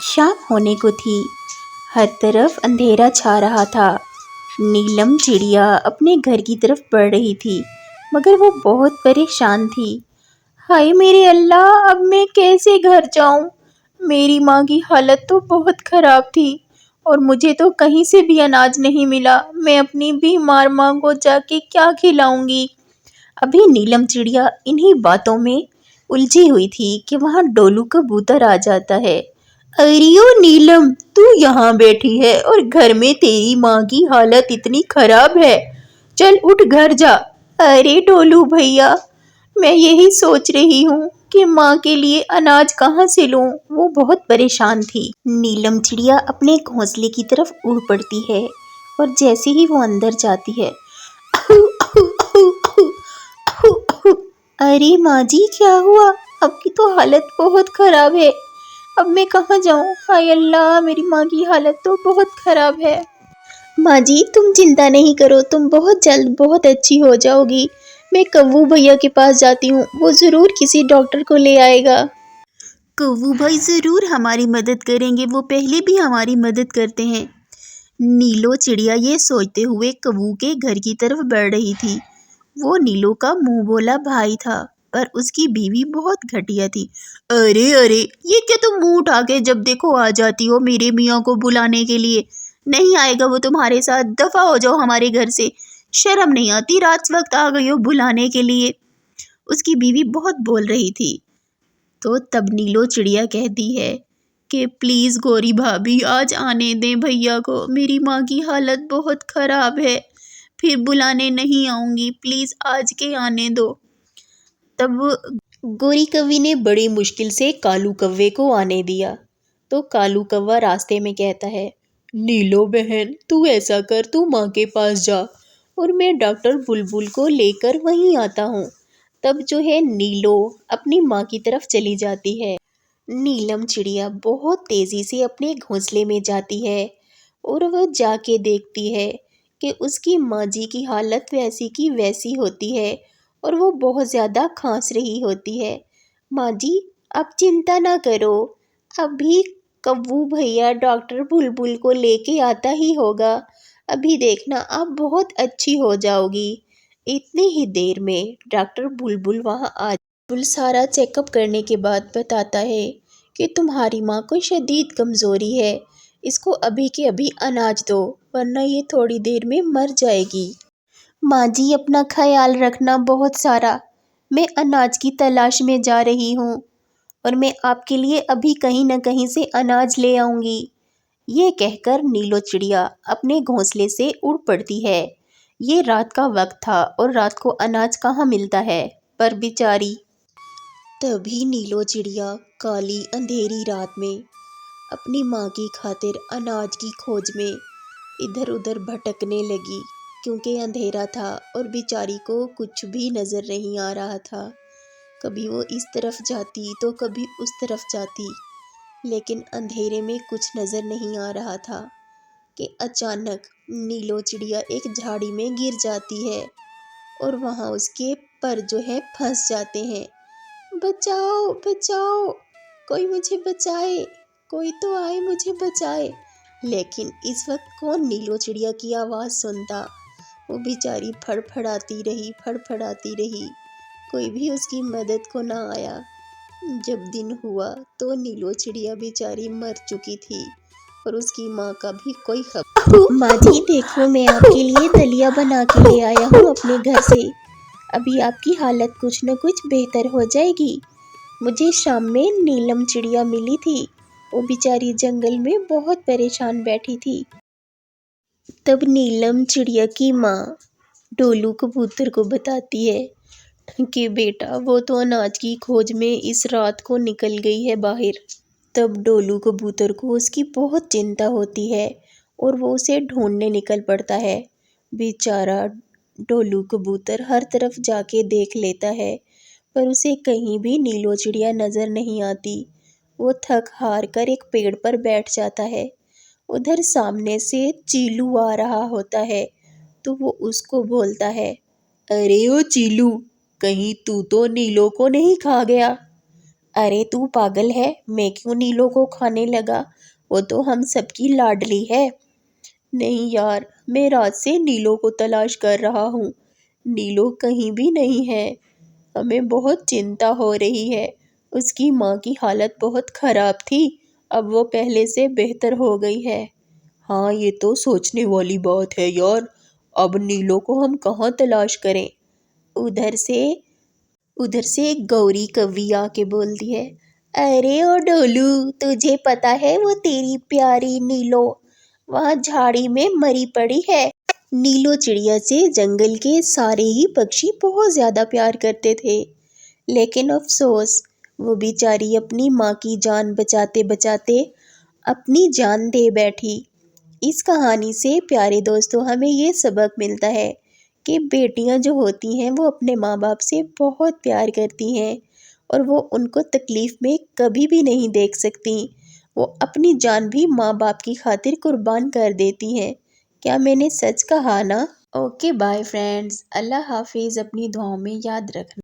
शाम होने को थी। हर तरफ अंधेरा छा रहा था। नीलम चिड़िया अपने घर की तरफ बढ़ रही थी, मगर वो बहुत परेशान थी। हाय मेरे अल्लाह, अब मैं कैसे घर जाऊं? मेरी माँ की हालत तो बहुत खराब थी और मुझे तो कहीं से भी अनाज नहीं मिला। मैं अपनी बीमार माँ को जाके क्या खिलाऊंगी? अभी नीलम चिड़िया इन्हीं बातों में उलझी हुई थी कि वहां डोलू कबूतर आ जाता है। अरे ओ नीलम, तू यहाँ बैठी है और घर में तेरी माँ की हालत इतनी खराब है। चल उठ घर जा। अरे डोलू भैया, मैं यही सोच रही हूँ कि माँ के लिए अनाज कहाँ से लूँ। वो बहुत परेशान थी। नीलम चिड़िया अपने घोंसले की तरफ उड़ पड़ती है और जैसे ही वो अंदर जाती है, अरे माँ जी, क्या हुआ? आपकी तो हालत बहुत खराब है। अब मैं कहाँ जाऊँ? हाय अल्लाह, मेरी माँ की हालत तो बहुत खराब है। माँ जी तुम चिंता नहीं करो, तुम बहुत जल्द बहुत अच्छी हो जाओगी। मैं कव्वू भैया के पास जाती हूँ, वो ज़रूर किसी डॉक्टर को ले आएगा। कव्वू भाई ज़रूर हमारी मदद करेंगे, वो पहले भी हमारी मदद करते हैं। नीलो चिड़िया ये सोचते हुए कव्वू के घर की तरफ बढ़ रही थी। वो नीलो का मुंह बोला भाई था, पर उसकी बीवी बहुत घटिया थी। अरे अरे, ये क्या तुम मुंह उठा के जब देखो आ जाती हो मेरे मियाँ को बुलाने के लिए? नहीं आएगा वो तुम्हारे साथ, दफा हो जाओ हमारे घर से। शर्म नहीं आती, रात वक्त आ गई हो बुलाने के लिए। उसकी बीवी बहुत बोल रही थी। तो तब नीलो चिड़िया कहती है कि प्लीज़ गौरी भाभी, आज आने दें भैया को, मेरी माँ की हालत बहुत ख़राब है। फिर बुलाने नहीं आऊँगी, प्लीज़ आज के आने दो। तब गोरी कव्वी ने बड़ी मुश्किल से कालू कव्वे को आने दिया। तो कालू कव्वा रास्ते में कहता है, नीलो बहन तू ऐसा कर, तू माँ के पास जा और मैं डॉक्टर बुलबुल को लेकर वहीं आता हूँ। तब जो है नीलो अपनी माँ की तरफ चली जाती है। नीलम चिड़िया बहुत तेज़ी से अपने घोंसले में जाती है और वह जाके देखती है कि उसकी माँ जी की हालत वैसी की वैसी होती है और वो बहुत ज़्यादा खांस रही होती है। माँ जी आप चिंता ना करो, अभी कव्वू भैया डॉक्टर बुलबुल को लेके आता ही होगा। अभी देखना आप बहुत अच्छी हो जाओगी। इतनी ही देर में डॉक्टर बुलबुल वहाँ आ बुल सारा चेकअप करने के बाद बताता है कि तुम्हारी माँ को शदीद कमज़ोरी है, इसको अभी के अभी अनाज दो वरना ये थोड़ी देर में मर जाएगी। माँ जी अपना ख्याल रखना बहुत सारा, मैं अनाज की तलाश में जा रही हूँ और मैं आपके लिए अभी कहीं न कहीं से अनाज ले आऊँगी। ये कहकर नीलो चिड़िया अपने घोंसले से उड़ पड़ती है। ये रात का वक्त था और रात को अनाज कहाँ मिलता है, पर बेचारी। तभी नीलो चिड़िया काली अंधेरी रात में अपनी माँ की खातिर अनाज की खोज में इधर उधर भटकने लगी, क्योंकि अंधेरा था और बेचारी को कुछ भी नज़र नहीं आ रहा था। कभी वो इस तरफ जाती तो कभी उस तरफ जाती, लेकिन अंधेरे में कुछ नज़र नहीं आ रहा था कि अचानक नीलो चिड़िया एक झाड़ी में गिर जाती है और वहाँ उसके पर जो है फंस जाते हैं। बचाओ बचाओ, कोई मुझे बचाए, कोई तो आए मुझे बचाए। लेकिन इस वक्त कौन नीलो चिड़िया की आवाज़ सुनता। वो बेचारी फड़फड़ाती रही, कोई भी उसकी मदद को ना आया। जब दिन हुआ तो नीलो चिड़िया बेचारी मर चुकी थी और उसकी माँ का भी कोई खबर। माँ जी देखो, मैं आपके लिए दलिया बना के ले आया हूँ अपने घर से। अभी आपकी हालत कुछ न कुछ बेहतर हो जाएगी। मुझे शाम में नीलम चिड़िया मिली थी, वो बेचारी जंगल में बहुत परेशान बैठी थी। तब नीलम चिड़िया की माँ डोलू कबूतर को बताती है कि बेटा वो तो अनाज की खोज में इस रात को निकल गई है बाहर। तब डोलू कबूतर को उसकी बहुत चिंता होती है और वो उसे ढूंढने निकल पड़ता है। बेचारा डोलू कबूतर हर तरफ जाके देख लेता है, पर उसे कहीं भी नीलो चिड़िया नज़र नहीं आती। वो थक हार कर एक पेड़ पर बैठ जाता है। उधर सामने से चीलू आ रहा होता है, तो वो उसको बोलता है, अरे ओ चीलू, کہیں تو نیلو کو نہیں کھا گیا؟ ارے تو پاگل ہے، میں کیوں نیلو کو کھانے لگا؟ وہ تو ہم سب کی لاڈلی ہے۔ نہیں یار، میں رات سے نیلو کو تلاش کر رہا ہوں، نیلو کہیں بھی نہیں ہے۔ ہمیں بہت چنتا ہو رہی ہے، اس کی ماں کی حالت بہت خراب تھی، اب وہ پہلے سے بہتر ہو گئی ہے۔ ہاں یہ تو سوچنے والی بات ہے یار، اب نیلو کو ہم کہاں تلاش کریں؟ ادھر سے ایک گوری کوی آ کے بولتی ہے، ارے او ڈولو، تجھے پتا ہے وہ تیری پیاری نیلو وہاں جھاڑی میں مری پڑی ہے۔ نیلو چڑیا سے جنگل کے سارے ہی پکشی بہت زیادہ پیار کرتے تھے، لیکن افسوس وہ بیچاری اپنی ماں کی جان بچاتے بچاتے اپنی جان دے بیٹھی۔ اس کہانی سے پیارے دوستوں ہمیں یہ سبق ملتا ہے کہ بیٹیاں جو ہوتی ہیں وہ اپنے ماں باپ سے بہت پیار کرتی ہیں اور وہ ان کو تکلیف میں کبھی بھی نہیں دیکھ سکتی، وہ اپنی جان بھی ماں باپ کی خاطر قربان کر دیتی ہیں۔ کیا میں نے سچ کہا نا؟ اوکے بائے فرینڈز، اللہ حافظ، اپنی دعاؤں میں یاد رکھنا۔